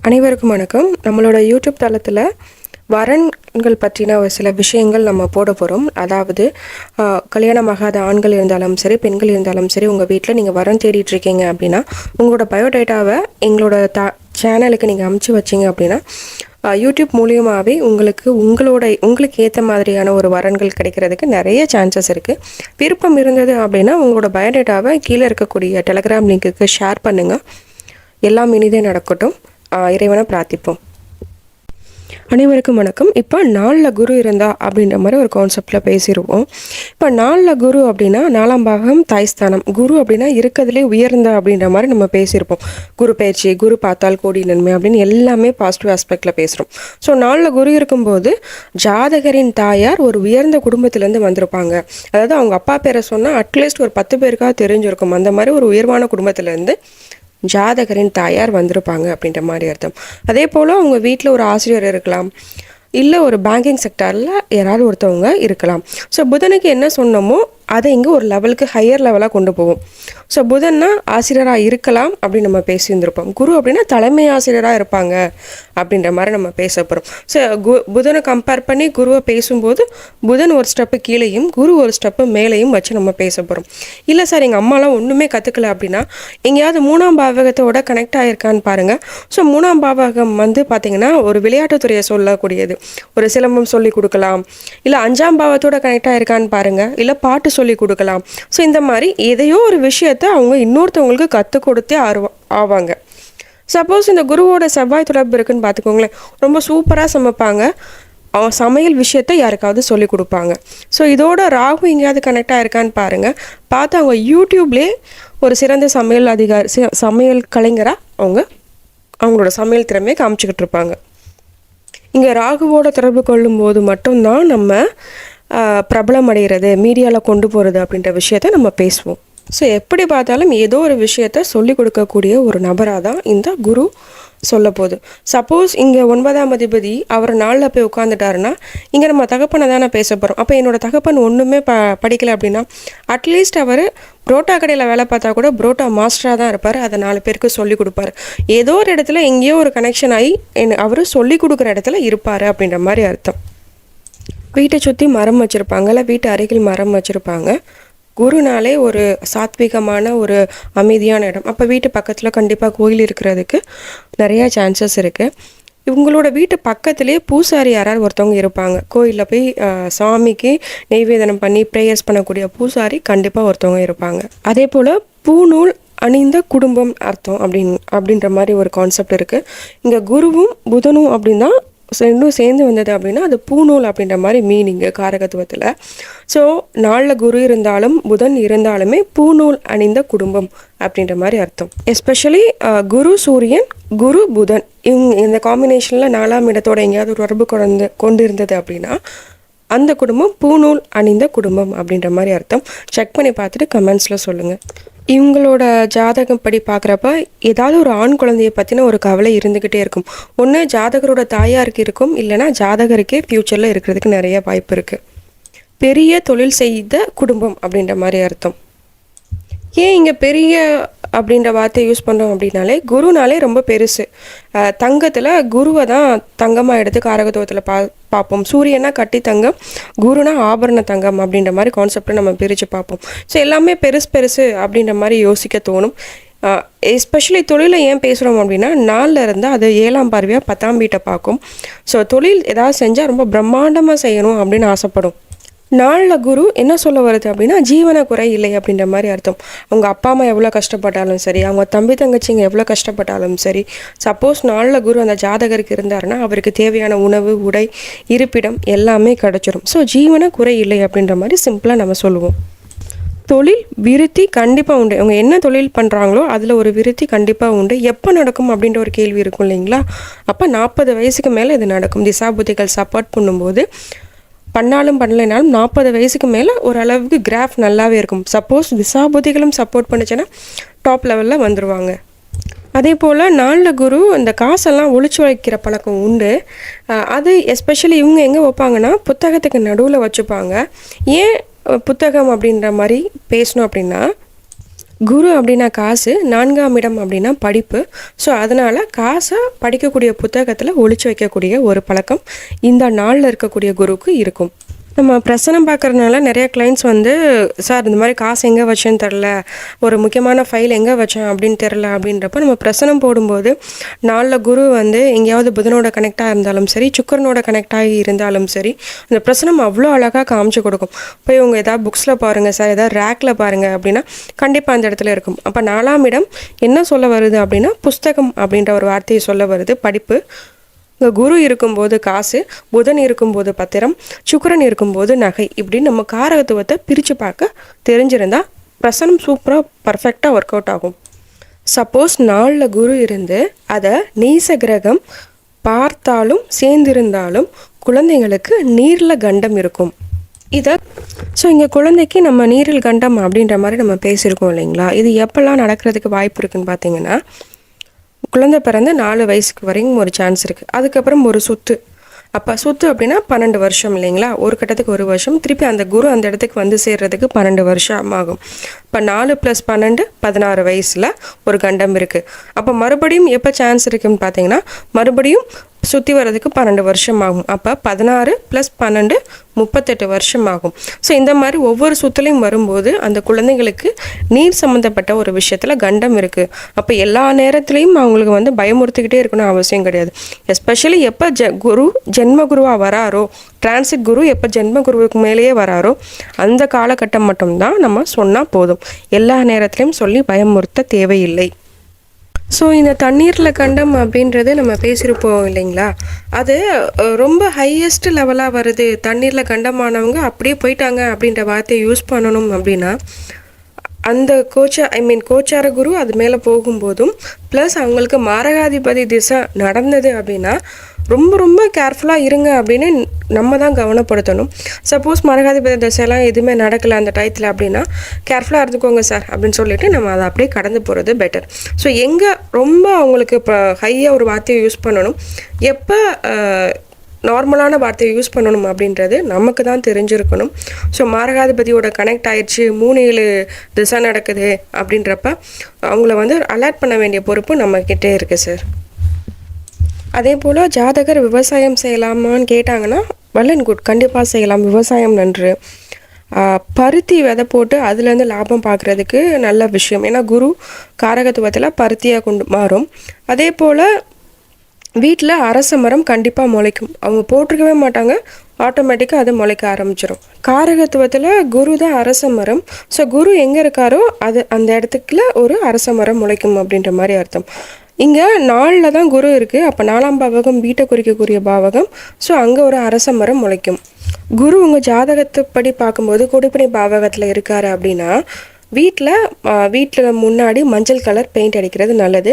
அனைவருக்கும் வணக்கம். நம்மளோட யூடியூப் தளத்தில் வரன்கள் பற்றின ஒரு சில விஷயங்கள் நம்ம போட போகிறோம். அதாவது கல்யாணமாகாத ஆண்கள் இருந்தாலும் சரி, பெண்கள் இருந்தாலும் சரி, உங்கள் வீட்டில் நீங்கள் வரன் தேடிட்டு இருக்கீங்க அப்படின்னா உங்களோட பயோடேட்டாவை எங்களோட சேனலுக்கு நீங்கள் அமுச்சு வச்சிங்க அப்படின்னா யூடியூப் மூலியமாகவே உங்களுக்கு ஏற்ற மாதிரியான ஒரு வரன்கள் கிடைக்கிறதுக்கு நிறைய சான்சஸ் இருக்குது. விருப்பம் இருந்தது அப்படின்னா உங்களோட பயோடேட்டாவை கீழே இருக்கக்கூடிய டெலகிராம் லிங்க்குக்கு ஷேர் பண்ணுங்கள். எல்லாம் இனிதே நடக்கட்டும். இறைவனை பிரார்த்திப்போம். அனைவருக்கும் வணக்கம். இப்போ நாளில் குரு இருந்தா அப்படின்ற மாதிரி ஒரு கான்செப்டில் பேசிடுவோம். இப்போ நாளில் குரு அப்படின்னா 4ஆம் பாகம் தாய்ஸ்தானம். குரு அப்படின்னா இருக்கிறதுலே உயர்ந்த அப்படின்ற மாதிரி நம்ம பேசியிருப்போம். குரு பயிற்சி, குரு பார்த்தால் கோடி நன்மை அப்படின்னு எல்லாமே பாசிட்டிவ் ஆஸ்பெக்டில் பேசுகிறோம். ஸோ நாளில் குரு இருக்கும்போது ஜாதகரின் தாயார் ஒரு உயர்ந்த குடும்பத்திலேருந்து வந்திருப்பாங்க. அதாவது அவங்க அப்பா பேரை சொன்னால் அட்லீஸ்ட் ஒரு 10 பேருக்காக தெரிஞ்சிருக்கும். அந்த மாதிரி ஒரு உயர்வான குடும்பத்திலேருந்து ஜாதகரின் தாயார் வந்திருப்பாங்க அப்படின்ற மாதிரி அர்த்தம். அதே போல் அவங்க வீட்டில் ஒரு ஆசிரியர் இருக்கலாம், இல்லை ஒரு பேங்கிங் செக்டாரில் யாராவது ஒருத்தவங்க இருக்கலாம். ஸோ புதனுக்கு என்ன சொன்னமோ அதை இங்கே ஒரு லெவலுக்கு ஹையர் லெவலாக கொண்டு போவோம். ஸோ புதன்னா ஆசிரியராக இருக்கலாம் அப்படின்னு நம்ம பேசியிருந்திருப்போம். குரு அப்படின்னா தலைமை ஆசிரியராக இருப்பாங்க அப்படின்ற மாதிரி நம்ம பேச போகிறோம். ஸோ புதனை கம்பேர் பண்ணி குருவை பேசும்போது புதன் ஒரு ஸ்டெப்பு கீழேயும் குரு ஒரு ஸ்டெப்பு மேலேயும் வச்சு நம்ம பேச போகிறோம். இல்லை சார் எங்கள் அம்மாலாம் ஒன்றுமே கற்றுக்கல அப்படின்னா எங்கேயாவது 3ஆம் பாவகத்தோட கனெக்ட் ஆகிருக்கான்னு பாருங்கள். ஸோ 3ஆம் பாவகம் பார்த்திங்கன்னா ஒரு விளையாட்டுத்துறையை சொல்லக்கூடியது. ஒரு சிலம்பம் சொல்லி கொடுக்கலாம், இல்லை 5ஆம் பாவத்தோட கனெக்ட் ஆகிருக்கான்னு பாருங்கள், இல்லை பாட்டு சொல்லி கொடுக்கலாம். ஸோ இந்த மாதிரி எதையோ ஒரு விஷயத்தை அவங்க இன்னொருத்தவங்களுக்கு கற்றுக் கொடுத்தே ஆவாங்க. சப்போஸ் இந்த குருவோட செவ்வாய் தொடர்பு இருக்குன்னு பார்த்துக்கோங்களேன், ரொம்ப சூப்பராக சமைப்பாங்க, அவங்க சமையல் விஷயத்தை யாருக்காவது சொல்லி கொடுப்பாங்க. ஸோ இதோட ராகு எங்கேயாவது கனெக்ட் ஆகிருக்கான்னு பாருங்கள். பார்த்து அவங்க யூடியூப்லேயே ஒரு சிறந்த சமையல் கலைஞராக அவங்களோட சமையல் திறமையை காமிச்சிக்கிட்டு இருப்பாங்க. இங்கே ராகுவோட தொடர்பு கொள்ளும் போது மட்டும்தான் நம்ம பிரபலம் அடைகிறது, மீடியாவில் கொண்டு போகிறது அப்படின்ற விஷயத்த நம்ம பேசுவோம். ஸோ எப்படி பார்த்தாலும் ஏதோ ஒரு விஷயத்த சொல்லி கொடுக்கக்கூடிய ஒரு நபராக தான் இந்த குரு சொல்ல போகுது. சப்போஸ் இங்கே 9ஆம் அதிபதி அவர் நாளில் போய் உட்காந்துட்டாருன்னா இங்கே நம்ம தகப்பனை தானே பேச போகிறோம். அப்போ என்னோட தகப்பன் ஒன்றுமே படிக்கலை அப்படின்னா அட்லீஸ்ட் அவர் புரோட்டா கடையில் வேலை பார்த்தா கூட புரோட்டா மாஸ்டராக தான் இருப்பார். அதை 4 பேருக்கு சொல்லி கொடுப்பார். ஏதோ ஒரு இடத்துல எங்கேயோ ஒரு கனெக்ஷன் ஆகி அவர் சொல்லி கொடுக்குற இடத்துல இருப்பார் அப்படின்ற மாதிரி அர்த்தம். வீட்டை சுற்றி மரம் வச்சுருப்பாங்க, இல்லை வீட்டு அருகில் மரம் வச்சுருப்பாங்க. குருனாலே ஒரு சாத்விகமான ஒரு அமைதியான இடம். அப்போ வீட்டு பக்கத்தில் கண்டிப்பாக கோயில் இருக்கிறதுக்கு நிறையா சான்சஸ் இருக்குது. இவங்களோட வீட்டு பக்கத்துலேயே பூசாரி யாராவது ஒருத்தவங்க இருப்பாங்க. கோயிலில் போய் சாமிக்கு நெய்வேதனம் பண்ணி ப்ரேயர்ஸ் பண்ணக்கூடிய பூசாரி கண்டிப்பாக ஒருத்தவங்க இருப்பாங்க. அதே போல் பூநூல் அணிந்த குடும்பம் அர்த்தம் அப்படின்ற மாதிரி ஒரு கான்செப்ட் இருக்குது. இங்கே குருவும் புதனும் அப்படின்னா ரெண்டும் சேர்ந்து வந்தது அப்படின்னா அது பூநூல் அப்படின்ற மாதிரி மீனிங்கு காரகத்துவத்தில். ஸோ நாளில் குரு இருந்தாலும் புதன் இருந்தாலுமே பூநூல் அணிந்த குடும்பம் அப்படின்ற மாதிரி அர்த்தம். எஸ்பெஷலி குரு சூரியன், குரு புதன் இந்த காம்பினேஷனில் 4ஆம் இடத்தோட எங்கேயாவது தொடர்பு கொண்டு இருந்தது அப்படின்னா அந்த குடும்பம் பூநூல் அணிந்த குடும்பம் அப்படின்ற மாதிரி அர்த்தம். செக் பண்ணி பார்த்துட்டு கமெண்ட்ஸில் சொல்லுங்கள். இவங்களோட ஜாதகம் படி பார்க்குறப்ப ஏதாவது ஒரு ஆண் குழந்தைய பற்றின ஒரு கவலை இருந்துக்கிட்டே இருக்கும். ஒன்று ஜாதகரோட தாயாருக்கு இருக்கும், இல்லைனா ஜாதகருக்கே ஃப்யூச்சரில் இருக்கிறதுக்கு நிறைய வாய்ப்பு இருக்குது. பெரிய தொழில் செய்த குடும்பம் அப்படின்ற மாதிரி அர்த்தம். ஏன் இங்கே பெரிய அப்படின்ற வார்த்தையை யூஸ் பண்ணுறோம் அப்படின்னாலே குருனாலே ரொம்ப பெருசு. தங்கத்தில் குருவை தான் தங்கமாக எடுத்து காரகத்துவத்தில் பார்ப்போம். சூரியனா கட்டி தங்கம், குருனா ஆபரண தங்கம் அப்படின்ற மாதிரி கான்செப்டை நம்ம பிரித்து பார்ப்போம். ஸோ எல்லாமே பெருசு அப்படின்ற மாதிரி யோசிக்க தோணும். எஸ்பெஷலி தொழிலை ஏன் பேசுகிறோம் அப்படின்னா 4ல் இருந்தால் அது 7ஆம் பார்வையாக 10ஆம் வீட்டை பார்க்கும். ஸோ தொழில் ஏதாவது செஞ்சால் ரொம்ப பிரம்மாண்டமாக செய்யணும் அப்படின்னு ஆசைப்படும். நாளில் குரு என்ன சொல்ல வருது அப்படின்னா ஜீவன குறை இல்லை அப்படின்ற மாதிரி அர்த்தம். அவங்க அப்பா அம்மா எவ்வளோ கஷ்டப்பட்டாலும் சரி, அவங்க தம்பி தங்கச்சிங்க எவ்வளோ கஷ்டப்பட்டாலும் சரி, சப்போஸ் நாளில் குரு அந்த ஜாதகருக்கு இருந்தாருன்னா அவருக்கு தேவையான உணவு, உடை, இருப்பிடம் எல்லாமே கிடச்சிரும். ஸோ ஜீவன குறை இல்லை அப்படின்ற மாதிரி சிம்பிளாக நம்ம சொல்லுவோம். தொழில் விருத்தி கண்டிப்பாக உண்டு. அவங்க என்ன தொழில் பண்ணுறாங்களோ அதில் ஒரு விருத்தி கண்டிப்பாக உண்டு. எப்போ நடக்கும் அப்படின்ற ஒரு கேள்வி இருக்கும் இல்லைங்களா? அப்போ 40 வயசுக்கு மேலே இது நடக்கும். திசாபுத்திகள் சப்போர்ட் பண்ணும்போது பண்ணாலும் பண்ணலைனாலும் 40 வயசுக்கு மேலே ஓரளவுக்கு கிராஃப் நல்லாவே இருக்கும். சப்போஸ் திசாபுத்திகளும் சப்போர்ட் பண்ணிச்சுன்னா டாப் லெவலில் வந்துடுவாங்க. அதே போல் நாளில் குரு அந்த காசெல்லாம் ஒழிச்சு வைக்கிற பழக்கம் உண்டு. அது எஸ்பெஷலி இவங்க எங்கே வைப்பாங்கன்னா புத்தகத்துக்கு நடுவில் வச்சுப்பாங்க. ஏன் புத்தகம் அப்படின்ற மாதிரி பேசணும் அப்படின்னா குரு அப்படின்னா காசு, 4ஆம் இடம் அப்படின்னா படிப்பு. ஸோ அதனால் காசை படிக்கக்கூடிய புத்தகத்தில் ஒளிச்சு வைக்கக்கூடிய ஒரு பழக்கம் இந்த நாளில் இருக்கக்கூடிய குருவுக்கு இருக்கும். நம்ம பிரசனம் பார்க்குறதுனால நிறைய கிளைண்ட்ஸ் வந்து, சார் இந்த மாதிரி காசு எங்கே வச்சேன்னு தெரில, ஒரு முக்கியமான ஃபைல் எங்கே வச்சேன் அப்படின்னு தெரில அப்படின்றப்ப நம்ம பிரசனம் போடும்போது நாளில் குரு வந்து எங்கேயாவது புதனோட கனெக்டாக இருந்தாலும் சரி, சுக்கரனோட கனெக்டாகி இருந்தாலும் சரி, அந்த பிரசனம் அவ்வளோ அழகாக காமிச்சு கொடுக்கும். போய் இவங்க ஏதாவது புக்ஸில் பாருங்கள் சார், ஏதாவது ரேக்கில் பாருங்கள் அப்படின்னா கண்டிப்பாக அந்த இடத்துல இருக்கும். அப்போ 4ஆம் இடம் என்ன சொல்ல வருது அப்படின்னா புஸ்தகம் அப்படின்ற ஒரு வார்த்தையை சொல்ல வருது, படிப்பு. குரு இருக்கும்போது காசு, புதன் இருக்கும்போது பத்திரம், சுக்கிரன் இருக்கும்போது நகை. இப்படின்னு நம்ம காரகத்துவத்தை பிரித்து பார்க்க தெரிஞ்சிருந்தா பிரசனம் சூப்பராக பர்ஃபெக்டாக ஒர்க் அவுட் ஆகும். சப்போஸ் நாளில் குரு இருந்து அதை நீச கிரகம் பார்த்தாலும் சேர்ந்திருந்தாலும் குழந்தைங்களுக்கு நீரில் கண்டம் இருக்கும். இங்கே குழந்தைக்கு நம்ம நீரில் கண்டம் அப்படின்ற மாதிரி நம்ம பேசியிருக்கோம் இல்லைங்களா? இது எப்பெல்லாம் நடக்கிறதுக்கு வாய்ப்பு இருக்குன்னு பார்த்தீங்கன்னா, குழந்தை பிறந்து 4 வயசுக்கு வரைக்கும் ஒரு சான்ஸ் இருக்குது. அதுக்கப்புறம் ஒரு சுத்து. அப்போ சுத்து அப்படின்னா 12 வருஷம் இல்லைங்களா? ஒரு கட்டத்துக்கு 1 வருஷம், திருப்பி அந்த குரு அந்த இடத்துக்கு வந்து சேர்றதுக்கு 12 வருஷம் ஆகும். இப்போ 4 + 12 16 வயசில் ஒரு கண்டம் இருக்குது. அப்போ மறுபடியும் எப்போ சான்ஸ் இருக்குதுன்னு பார்த்தீங்கன்னா, மறுபடியும் சுற்றி வர்றதுக்கு 12 வருஷம் ஆகும். அப்போ 16 + 12 38 வருஷம் ஆகும். ஸோ இந்த மாதிரி ஒவ்வொரு சுற்றுலையும் வரும்போது அந்த குழந்தைங்களுக்கு நீர் சம்மந்தப்பட்ட ஒரு விஷயத்தில் கண்டம் இருக்குது. அப்போ எல்லா நேரத்துலையும் அவங்களுக்கு வந்து பயமுறுத்திக்கிட்டே இருக்கணும் அவசியம் கிடையாது. எஸ்பெஷலி எப்போ குரு ஜென்ம குருவாக வராரோ, டிரான்சிட் குரு எப்போ ஜென்ம குருவுக்கு மேலேயே வராரோ அந்த காலகட்டம் மட்டும்தான் நம்ம சொன்னால் போதும். எல்லா நேரத்துலையும் சொல்லி பயமுறுத்த தேவையில்லை. ஸோ இந்த தண்ணீரில் கண்டம் அப்படின்றது நம்ம பேசியிருப்போம் இல்லைங்களா? அது ரொம்ப ஹையஸ்ட் லெவலாக வருது, தண்ணீரில் கண்டமானவங்க அப்படியே போயிட்டாங்க அப்படின்ற வார்த்தையை யூஸ் பண்ணணும் அப்படின்னா, அந்த கோச்சார குரு அது மேலே போகும்போதும் ப்ளஸ் அவங்களுக்கு மாரகாதிபதி திசை நடந்தது அப்படின்னா ரொம்ப ரொம்ப கேர்ஃபுல்லாக இருங்க அப்படின்னு நம்ம தான் கவனப்படுத்தணும். சப்போஸ் மாரகாதிபதி திசையெல்லாம் எதுவுமே நடக்கலை அந்த டயத்தில் அப்படின்னா கேர்ஃபுல்லாக இருந்துக்கோங்க சார் அப்படின்னு சொல்லிட்டு நம்ம அதை அப்படியே கடந்து போகிறது பெட்டர். ஸோ எங்கே ரொம்ப அவங்களுக்கு இப்போ ஹையாக ஒரு வார்த்தையை யூஸ் பண்ணணும், எப்போ நார்மலான வார்த்தையை யூஸ் பண்ணணும் அப்படின்றது நமக்கு தான் தெரிஞ்சிருக்கணும். ஸோ மாரகாதிபதியோட கனெக்ட் ஆயிடுச்சு, 3-7 திசை நடக்குது அப்படின்றப்ப அவங்கள வந்து அலர்ட் பண்ண வேண்டிய பொறுப்பு நம்மக்கிட்டே இருக்குது சார். அதே போல் ஜாதகர் விவசாயம் செய்யலாமான்னு கேட்டாங்கன்னா, வெல் அண்ட் குட், கண்டிப்பாக செய்யலாம். விவசாயம் நன்று. பருத்தி விதை போட்டு அதுலேருந்து லாபம் பார்க்குறதுக்கு நல்ல விஷயம். ஏன்னா குரு காரகத்துவத்தில் பருத்தியாக கொண்டு மாறும். அதே போல் வீட்டில் அரச மரம் கண்டிப்பாக முளைக்கும். அவங்க போட்டிருக்கவே மாட்டாங்க, ஆட்டோமேட்டிக்காக அது முளைக்க ஆரம்பிச்சிடும். காரகத்துவத்தில் குரு தான் அரச மரம். ஸோ குரு எங்கே இருக்காரோ அந்த இடத்துக்குள்ள ஒரு அரச மரம் முளைக்கும் அப்படின்ற மாதிரி அர்த்தம். இங்கே 4ல் தான் குரு இருக்குது. அப்போ 4ஆம் பாவகம் வீட்டை குறிக்கக்கூடிய பாவகம். ஸோ அங்கே ஒரு அரச மரம் முளைக்கும். குரு உங்கள் ஜாதகத்துப்படி பார்க்கும்போது குடிப்படை பாவகத்தில் இருக்காரு அப்படின்னா வீட்டில் முன்னாடி மஞ்சள் கலர் பெயிண்ட் அடிக்கிறது நல்லது.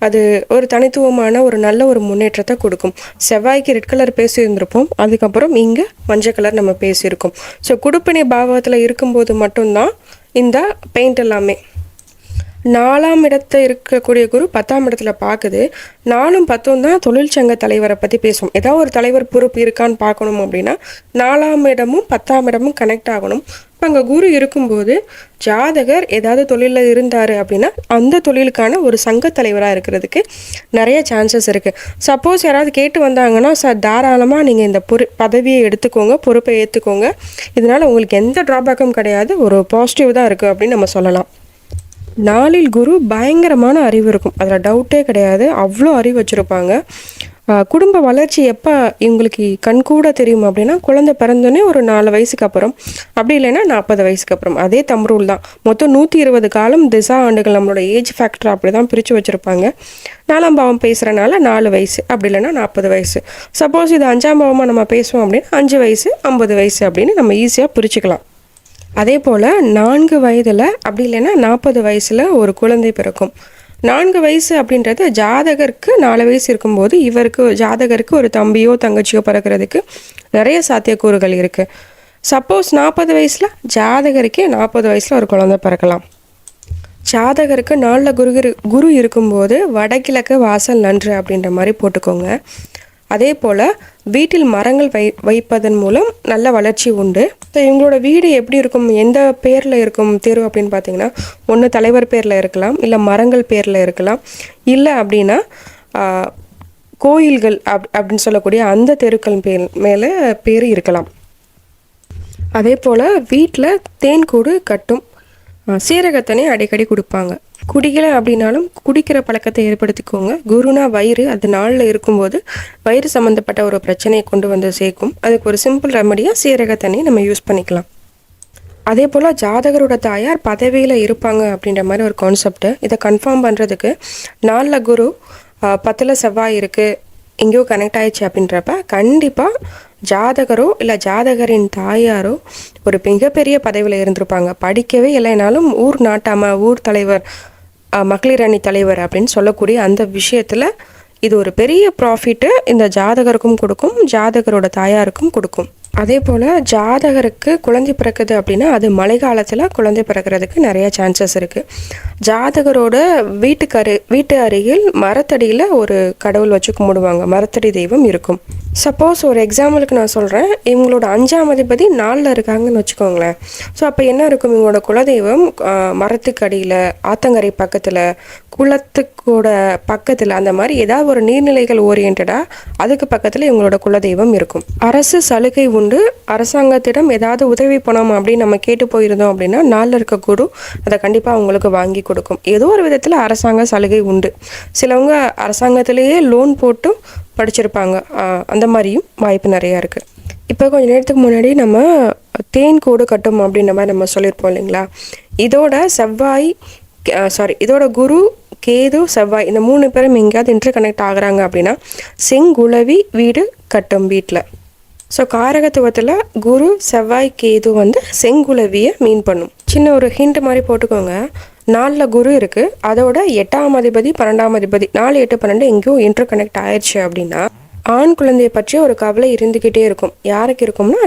அது ஒரு தனித்துவமான ஒரு நல்ல ஒரு முன்னேற்றத்தை கொடுக்கும். செவ்வாய்க்கு ரெட் கலர் பேசியிருந்திருப்போம், அதுக்கப்புறம் இங்கே மஞ்சள் கலர் நம்ம பேசியிருக்கோம். ஸோ குடுப்பினை பாவகத்தில் இருக்கும்போது மட்டும்தான் இந்த பெயிண்ட் எல்லாமே. 4ஆம் இடத்தை இருக்கக்கூடிய குரு 10ஆம் இடத்துல பார்க்குது. 4ம் 10ம் தான் தொழிற்சங்க தலைவரை பற்றி பேசும். ஏதாவது ஒரு தலைவர் பொறுப்பு இருக்கான்னு பார்க்கணும் அப்படின்னா 4ஆம் இடமும் 10ஆம் இடமும் கனெக்ட் ஆகணும். இப்போ அங்கே குரு இருக்கும்போது ஜாதகர் ஏதாவது தொழிலில் இருந்தார் அப்படின்னா அந்த தொழிலுக்கான ஒரு சங்க தலைவராக இருக்கிறதுக்கு நிறைய சான்சஸ் இருக்குது. சப்போஸ் யாராவது கேட்டு வந்தாங்கன்னா, சார் தாராளமாக நீங்கள் இந்த பதவியை எடுத்துக்கோங்க, பொறுப்பை ஏற்றுக்கோங்க, இதனால் உங்களுக்கு எந்த ட்ராபேக்கும் கிடையாது, ஒரு பாசிட்டிவ் தான் இருக்குது அப்படின்னு நம்ம சொல்லலாம். 4ல் குரு பயங்கரமான அறிவு இருக்கும், அதில் டவுட்டே கிடையாது. அவ்வளோ அறிவு வச்சுருப்பாங்க. குடும்ப வளர்ச்சி எப்போ இவங்களுக்கு கண்கூட தெரியும் அப்படின்னா குழந்தை பிறந்தோடனே ஒரு 4 வயசுக்கு அப்புறம், அப்படி இல்லைன்னா 40 வயசுக்கு அப்புறம். அதே தம்ரூல் தான். மொத்தம் 120 காலம் திசா ஆண்டுகள் நம்மளோட ஏஜ் ஃபேக்டர் அப்படி தான் பிரித்து வச்சுருப்பாங்க. 4ஆம் பாவம் பேசுகிறனால 4 வயசு, அப்படி இல்லைன்னா 40 வயசு. சப்போஸ் இது 5ஆம் பாவமாக நம்ம பேசுவோம் அப்படின்னா 5 வயசு 50 வயசு அப்படின்னு நம்ம ஈஸியாக பிரிச்சுக்கலாம். அதே போல் 4 வயதில் அப்படி இல்லைன்னா 40 வயசில் ஒரு குழந்தை பிறக்கும். 4 வயசு அப்படின்றது ஜாதகருக்கு 4 வயசு இருக்கும்போது ஜாதகருக்கு ஒரு தம்பியோ தங்கச்சியோ பிறக்கிறதுக்கு நிறைய சாத்தியக்கூறுகள் இருக்குது. சப்போஸ் 40 வயசில் ஜாதகருக்கே 40 வயசில் ஒரு குழந்தை பிறக்கலாம். ஜாதகருக்கு 4ல் குரு இருக்கும்போது வடகிழக்கு வாசல் நன்று அப்படின்ற மாதிரி போட்டுக்கோங்க. அதே போல் வீட்டில் மரங்கள் வைப்பதன் மூலம் நல்ல வளர்ச்சி உண்டு. ஸோ இவங்களோட வீடு எப்படி இருக்கும், எந்த பேரில் இருக்கும் தேர்வு அப்படின்னு பார்த்தீங்கன்னா, ஒன்று தலைவர் பேரில் இருக்கலாம், இல்லை மரங்கள் பேரில் இருக்கலாம், இல்லை அப்படின்னா கோயில்கள் அப்படின்னு சொல்லக்கூடிய அந்த தெருக்கள் மேலே பேர் இருக்கலாம். அதே போல் வீட்டில் தேன்கூடு கட்டும் சீரகத்தனே அடிக்கடி கொடுப்பாங்க. குடிக்கலை அப்படின்னாலும் குடிக்கிற பழக்கத்தை ஏற்படுத்திக்கோங்க. குருனா வயிறு, அது நாளில் இருக்கும்போது வயிறு சம்மந்தப்பட்ட ஒரு பிரச்சனையை கொண்டு வந்து சேர்க்கும். அதுக்கு ஒரு சிம்பிள் ரெமடியாக சீரகத்தண்ணி நம்ம யூஸ் பண்ணிக்கலாம். அதே போல் ஜாதகரோட தாயார் பதவியில் இருப்பாங்க அப்படின்ற மாதிரி ஒரு கான்செப்ட். இதை கன்ஃபார்ம் பண்ணுறதுக்கு 4 குரு 10 செவ்வாய் இருக்குது, எங்கேயோ கனெக்ட் ஆயிடுச்சு அப்படின்றப்ப கண்டிப்பாக ஜாதகரோ இல்லை ஜாதகரின் தாயாரோ ஒரு மிகப்பெரிய பதவியில் இருந்திருப்பாங்க. படிக்கவே இல்லைனாலும் ஊர் நாட்டாம, ஊர் தலைவர், மகளிர் அணி தலைவர் அப்படின்னு சொல்லக்கூடிய அந்த விஷயத்தில் இது ஒரு பெரிய ப்ராஃபிட்டு இந்த ஜாதகருக்கும் கொடுக்கும், ஜாதகரோட தாயாருக்கும் கொடுக்கும். அதே போல் ஜாதகருக்கு குழந்தை பிறக்குது அப்படின்னா அது மழை காலத்தில் குழந்தை பிறக்கிறதுக்கு நிறைய சான்சஸ் இருக்குது. ஜாதகரோட வீட்டு அருகில் மரத்தடியில் ஒரு கடவுள் வச்சு கும்பிடுவாங்க, மரத்தடி தெய்வம் இருக்கும். சப்போஸ் ஒரு எக்ஸாம்பிளுக்கு நான் சொல்கிறேன், இவங்களோட 5ஆம் அதிபதி 4ல் இருக்காங்கன்னு வச்சுக்கோங்களேன். ஸோ அப்போ என்ன இருக்கும், இவங்களோட குலதெய்வம் மரத்துக்கு அடியில், ஆத்தங்கரை பக்கத்தில், குளத்துக்கூட பக்கத்தில், அந்த மாதிரி ஏதாவது ஒரு நீர்நிலைகள் ஓரியன்டாக அதுக்கு பக்கத்தில் இவங்களோட குலதெய்வம் இருக்கும். அரசு சலுகை உண்டு. அரசாங்கத்திடம் ஏதாவது உதவி பணம் அப்படின்னு நம்ம கேட்டு போயிருந்தோம் அப்படின்னா 4ல் இருக்க குரு அதை கண்டிப்பாக அவங்களுக்கு வாங்கி கொடுக்கும். ஏதோ ஒரு விதத்தில் அரசாங்க சலுகை உண்டு. சிலவங்க அரசாங்கத்திலேயே லோன் போட்டு படிச்சிருப்பாங்க, அந்த மாதிரியும் வாய்ப்பு நிறையா இருக்குது. இப்போ கொஞ்சம் நேரத்துக்கு முன்னாடி நம்ம தேன்கூடு கட்டும் அப்படின்ற மாதிரி நம்ம சொல்லியிருப்போம் இல்லைங்களா. இதோட குரு, கேது, செவ்வாய் இந்த 3 பேரும் எங்கேயாவது இன்டர் கனெக்ட் ஆகுறாங்க அப்படின்னா செங்குளவி வீடு கட்டும் வீட்டில். ஸோ காரகத்துவத்தில் குரு, செவ்வாய், கேது செங்குளவியை மீன் பண்ணும். சின்ன ஒரு ஹிண்ட் மாதிரி போட்டுக்கோங்க. 4ல் குரு இருக்குது, அதோட 8ஆம் அதிபதி 12ஆம் அதிபதி 4, 8, 12 எங்கேயோ இன்டர் கனெக்ட் ஆயிடுச்சு அப்படின்னா ஆண் குழந்தையை பற்றி ஒரு கவலை இருந்துக்கிட்டே இருக்கும். யாருக்கு இருக்கும்னா